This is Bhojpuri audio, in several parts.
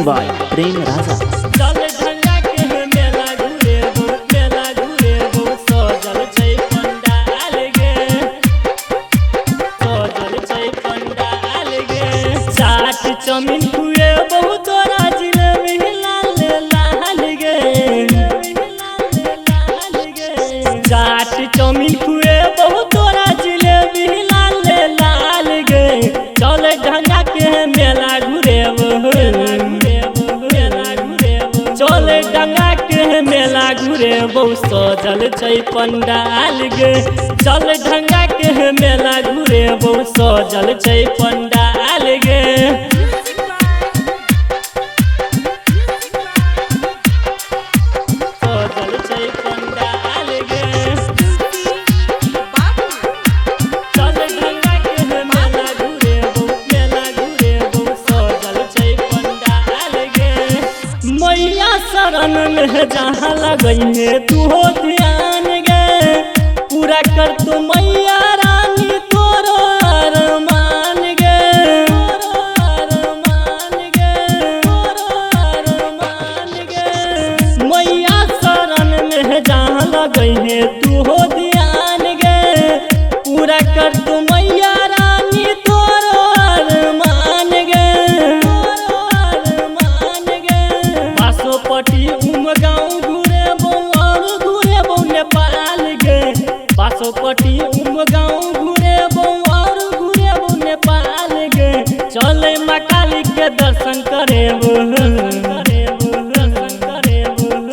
सिंगिंग बाय प्रेम राजा। चल ढंगा के मेला घूरे वो सजल छै पंडाल गे, सजल छै पंडाल गे। चाट चाउमीन खुए बहुत तोरा जिलेबी लाल लाल गे, चाट चाउमीन खुए बहुत तोरा जिलेबी लाल लाल गे। चल ढंगा के मेला घूरे चल ढंगा के मेला घूरे बहु सजल छै पंडाल गे। चल ढंगा के मेला घूरे बहु सजल छै पंडाल गे। सजल छै पंडाल गे। चल ढंगा के मेला घूरे बहु सजल छै पंडाल गे। मैया शरण में जहाँ लगइहे तू हो ध्यान गे, पूरा कर तू मैया रानी तोरो अरमान गे, अरमान गे, अरमान गे। मैया शरण में जहाँ लगइहे तू हो ध्यान गे, पूरा कर तू मैया रानी तोरो अरमान गे, अरमान गे। बासोपट्टी उमगांव घूरे बहु नेपाल गे, बासोपट्टी उमगांव घूरे बहु नेपाल गे। चले माँ काली के दर्शन करे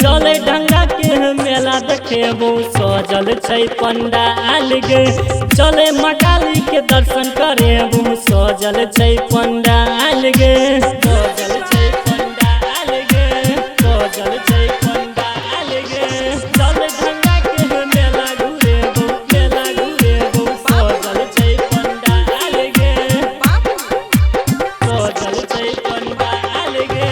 चले ढंगा के मेला देखे बहु सजल छै पंडाल गे। चले माँ काली के दर्शन करे बहु सजल छै पंडाल गे, सजल छै पंडाल गे, सजल छै पंडाल गे। चल ढंगा के मेला घूरे बहु सजल छै पंडाल गे, सजल छै पंडाल गे।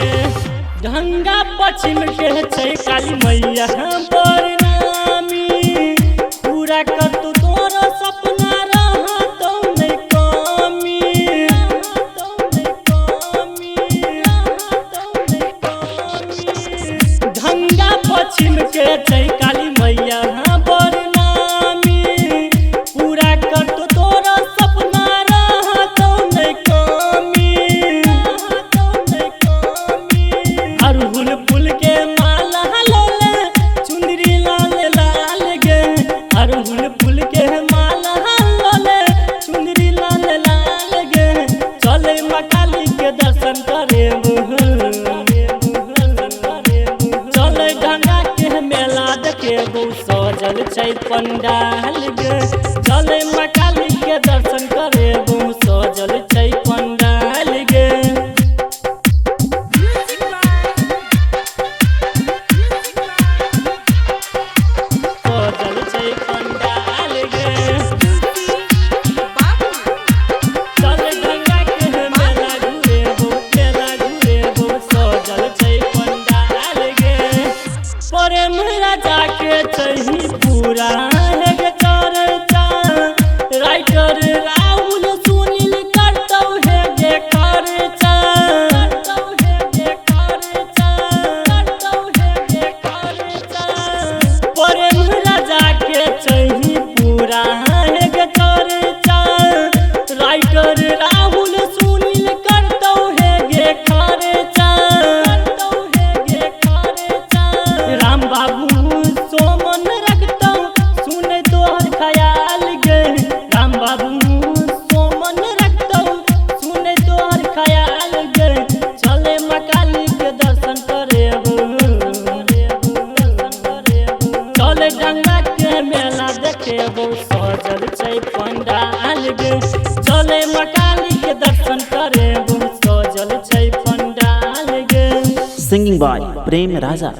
ढंगा पश्चिम के छै काली मैया बड़ नामी, पूरा कर तू तोरो सपना रहतौ नै कमी, रहतौ नै कमी, रहतौ नै कमी। ढंगा पश्चिम के छै काली मैया बड़ नामी, पूरा कर तू तोरो सपना रहतौ नै कमी, रहतौ नै कमी। अरहुल फूल के माला लोले चुंदरी लाल लाल गे, अरहुल फूल के माला लोले चुंदरी लाल लाल गे। चले माँ काली के दर्शन करे चले ढंगा के मेला देखे बहु सजल छै पंडाल गे। चले माँ काली के दर्शन करे बहु सजल छै पंडाल गे। सजल छै पंडाल गे। चल ढंगा के मेला घूरे बहु सजल छै पंडाल गे। प्रेम राजा के चही पूरा है गे चर्चा, राइटर राहुल सुनील करतौ है गे खर्चा, करतौ है गे खर्चा, करतौ है गे खर्चा। प्रेम राजा के चही पूरा है गे चर्चा, राइटर राहुल सुनील करतौ है गे खर्चा, करतौ है गे खर्चा। राम बाबू सोमन रखतौ सुने तोहर ख्याल गे, राम बाबू सोमन रखतौ सुने तोहर ख्याल गे। चले माँ काली के दर्शन करे चले ढंगा के मेला देखे बहु सजल छै पंडाल गे। चले माँ काली के दर्शन करे बहु सजल छै पंडाल गे। Singing by Prem Raja.